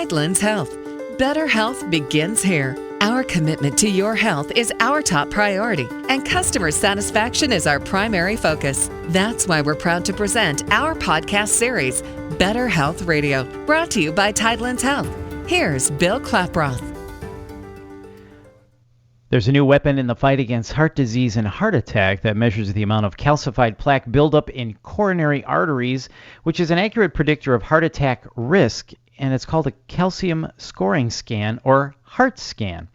Tidelands Health. Better health begins here. Our commitment to your health is our top priority, and customer satisfaction is our primary focus. That's why we're proud to present our podcast series, Better Health Radio, brought to you by Tidelands Health. Here's Bill Klaproth. There's a new weapon in the fight against heart disease and heart attack that measures the amount of calcified plaque buildup in coronary arteries, which is an accurate predictor of heart attack risk, and it's called a calcium scoring scan, or heart scan.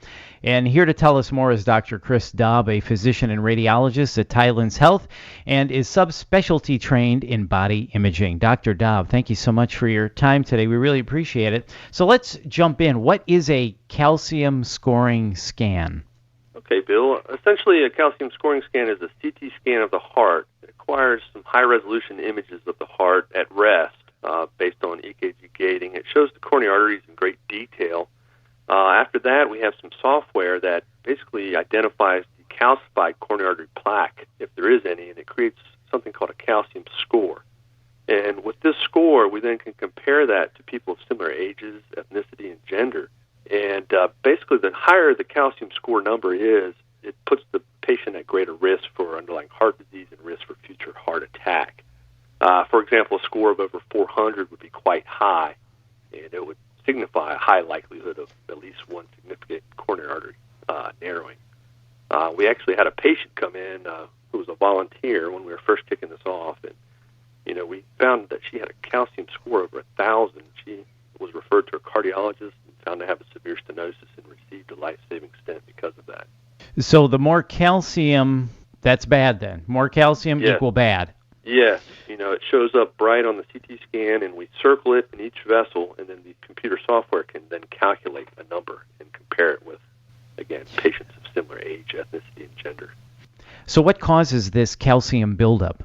And here to tell us more is Dr. Chris Daub, a physician and radiologist at Tidelands Health, and is subspecialty trained in body imaging. Dr. Daub, thank you so much for your time today. We really appreciate it. So let's jump in. What is a calcium scoring scan? Okay, Bill. Essentially, a calcium scoring scan is a CT scan of the heart. It acquires some high-resolution images of the heart at rest based on EKG gating. It shows the coronary arteries in great detail. After that, we have some software that basically identifies the calcified coronary artery plaque, if there is any, and it creates something called a calcium score. And with this score, we then can compare that to people of similar ages, ethnicity, and gender. And basically, the higher the calcium score number is, it puts the patient at greater risk for underlying heart disease and risk for future heart attack. For example, a score of over 400 would be quite high, and it would signify a high likelihood of at least one significant coronary artery narrowing. We actually had a patient come in who was a volunteer when we were first kicking this off, and we found that she had a calcium score over 1,000. She was referred to a cardiologist and found to have a severe stenosis and received a life-saving stent because of that. So the more calcium, that's bad then. More calcium equal bad. Yes. It shows up bright on the CT scan, and we circle it in each vessel, and then the computer software can then calculate a number and compare it with, again, patients of similar age, ethnicity, and gender. So what causes this calcium buildup?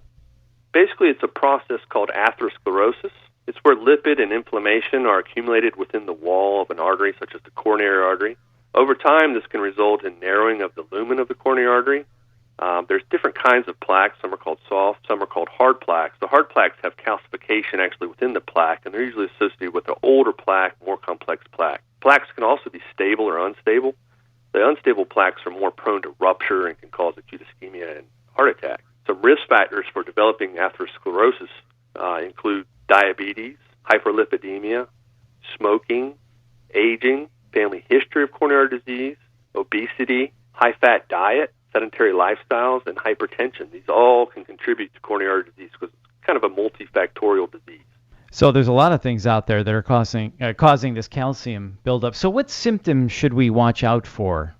Basically, it's a process called atherosclerosis. It's where lipid and inflammation are accumulated within the wall of an artery, such as the coronary artery. Over time, this can result in narrowing of the lumen of the coronary artery. There's different kinds of plaques. Some are called soft, some are called hard plaques. The hard plaques have calcification actually within the plaque, and they're usually associated with the older plaque, more complex plaque. Plaques can also be stable or unstable. The unstable plaques are more prone to rupture and can cause acute ischemia and heart attack. Some risk factors for developing atherosclerosis include diabetes, hyperlipidemia, smoking, aging, family history of coronary disease, obesity, high-fat diet, sedentary lifestyles, and hypertension. These all can contribute to coronary artery disease because it's kind of a multifactorial disease. So there's a lot of things out there that are causing this calcium buildup. So what symptoms should we watch out for?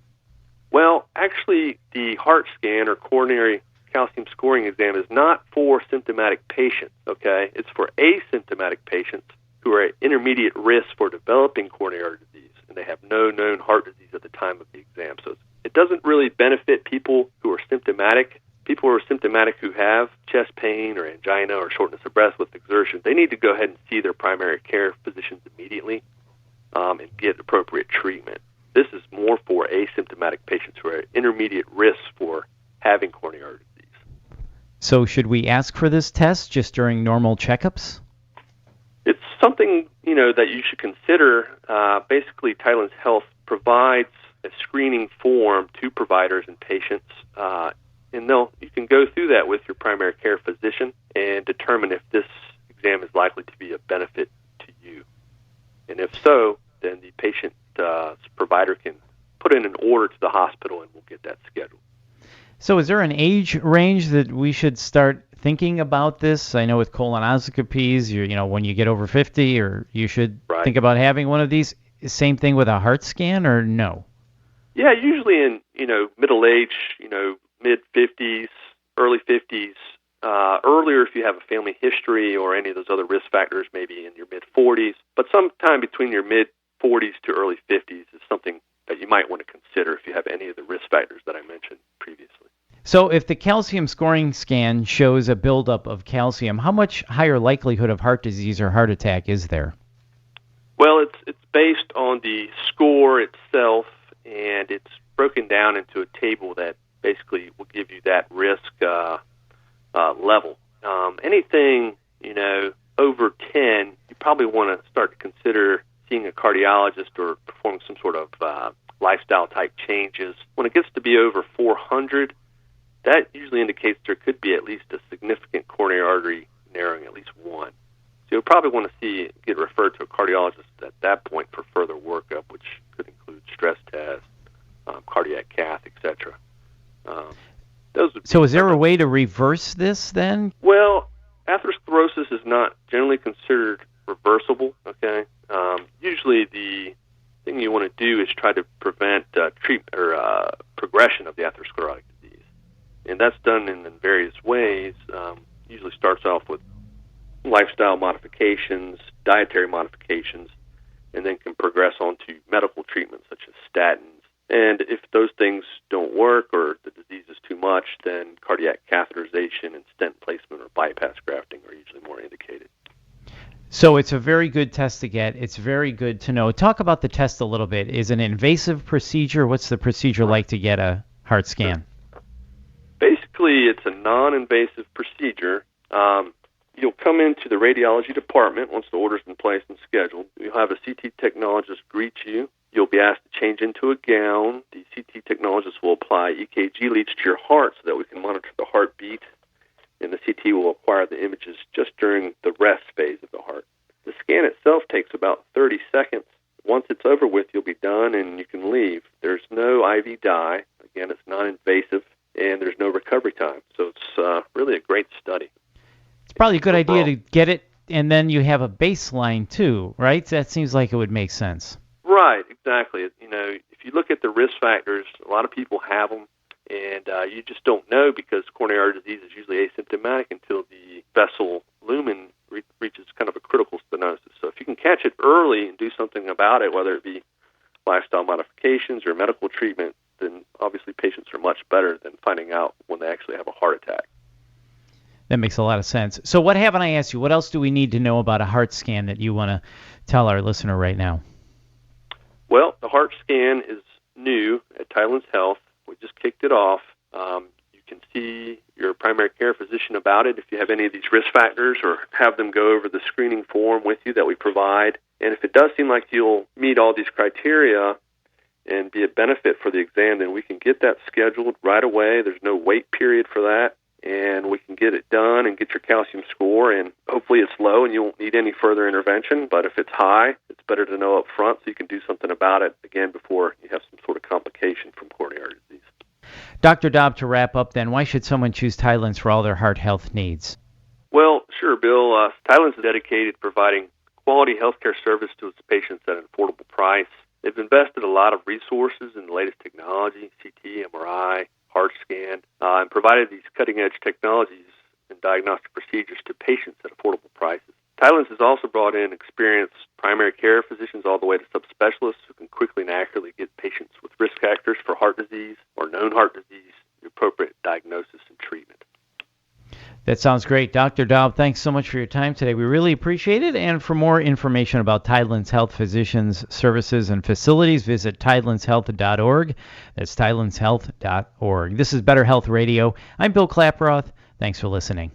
Well, actually, the heart scan or coronary calcium scoring exam is not for symptomatic patients, okay? It's for asymptomatic patients who are at intermediate risk for developing coronary artery disease, and they have no known heart disease at the time of the exam. So it doesn't really benefit people who are symptomatic. People who are symptomatic who have chest pain or angina or shortness of breath with exertion, they need to go ahead and see their primary care physicians immediately and get appropriate treatment. This is more for asymptomatic patients who are at intermediate risk for having coronary artery disease. So should we ask for this test just during normal checkups? It's something, that you should consider. Basically, Tidelands Health provides a screening form to providers and patients, and you can go through that with your primary care physician and determine if this exam is likely to be a benefit to you. And if so, then the patient provider can put in an order to the hospital and we'll get that scheduled. So is there an age range that we should start thinking about this? I know with colonoscopies, when you get over 50, or you should think about having one of these. Same thing with a heart scan, or no? Yeah, usually in, middle age, mid-50s, early 50s. Earlier if you have a family history or any of those other risk factors, maybe in your mid-40s. But sometime between your mid-40s to early 50s is something that you might want to consider if you have any of the risk factors that I mentioned previously. So if the calcium scoring scan shows a buildup of calcium, how much higher likelihood of heart disease or heart attack is there? Well, it's based on the score itself, and it's broken down into a table that basically will give you that risk level. Anything, over 10, you probably want to start to consider seeing seeing a cardiologist or performing some sort of lifestyle-type changes. When it gets to be over 400, that usually indicates there could be at least a significant coronary artery narrowing, at least one. So you'll probably want to get referred to a cardiologist at that point for further workup, which could include stress tests, cardiac cath, etc. So is there a way to reverse this then? Well, atherosclerosis is not generally considered reversible, okay? Usually the thing you want to do is try to prevent treatment or progression of the atherosclerotic disease. And that's done in various ways. Usually starts off with lifestyle modifications, dietary modifications, and then can progress on to medical treatments such as statins. And if those things don't work or the disease is too much, then cardiac catheterization and stent placement or bypass grafting are usually more indicated. So it's a very good test to get. It's very good to know. Talk about the test a little bit. Is it an invasive procedure? What's the procedure like to get a heart scan? Basically, it's a non-invasive procedure. You'll come into the radiology department once the order's been placed and scheduled. You'll have a CT technologist greet you. You'll be asked to change into a gown. The CT technologist will apply EKG leads to your heart so that we can monitor the heartbeat, and the CT will acquire the images just during the rest phase of the heart. The scan itself takes about 30 seconds. Once it's over with, you'll be done and you can leave. There's no IV dye. Again, it's non-invasive, and there's no recovery time. So it's really a great study. It's probably a good idea to get it, and then you have a baseline too, right? That seems like it would make sense. Right, exactly. If you look at the risk factors, a lot of people have them, and you just don't know because coronary artery disease is usually asymptomatic until the vessel lumen reaches kind of a critical stenosis. So if you can catch it early and do something about it, whether it be lifestyle modifications or medical treatment, then obviously patients are much better than finding out when they actually have a heart attack. That makes a lot of sense. So what haven't I asked you? What else do we need to know about a heart scan that you want to tell our listener right now? Well, the heart scan is new at Tidelands Health. We just kicked it off. You can see your primary care physician about it if you have any of these risk factors, or have them go over the screening form with you that we provide. And if it does seem like you'll meet all these criteria and be a benefit for the exam, then we can get that scheduled right away. There's no wait period for that. And we can get it done and get your calcium score, and hopefully it's low and you won't need any further intervention. But if it's high, it's better to know up front so you can do something about it, again, before you have some sort of complication from coronary artery disease. Dr. Daub, to wrap up then, why should someone choose Tidelands for all their heart health needs? Well, sure, Bill. Tidelands is dedicated to providing quality healthcare service to its patients at an affordable price. They've invested a lot of resources in the latest technology, CT, MRI, heart scan, and provided these cutting-edge technologies and diagnostic procedures to patients at affordable prices. Tidelands has also brought in experienced primary care physicians all the way to subspecialists who can quickly and accurately get patients with risk factors for heart disease or known heart disease the appropriate diagnosis and treatment. That sounds great. Dr. Daub, thanks so much for your time today. We really appreciate it. And for more information about Tidelands Health physicians, services, and facilities, visit tidelandshealth.org. That's tidelandshealth.org. This is Better Health Radio. I'm Bill Klaproth. Thanks for listening.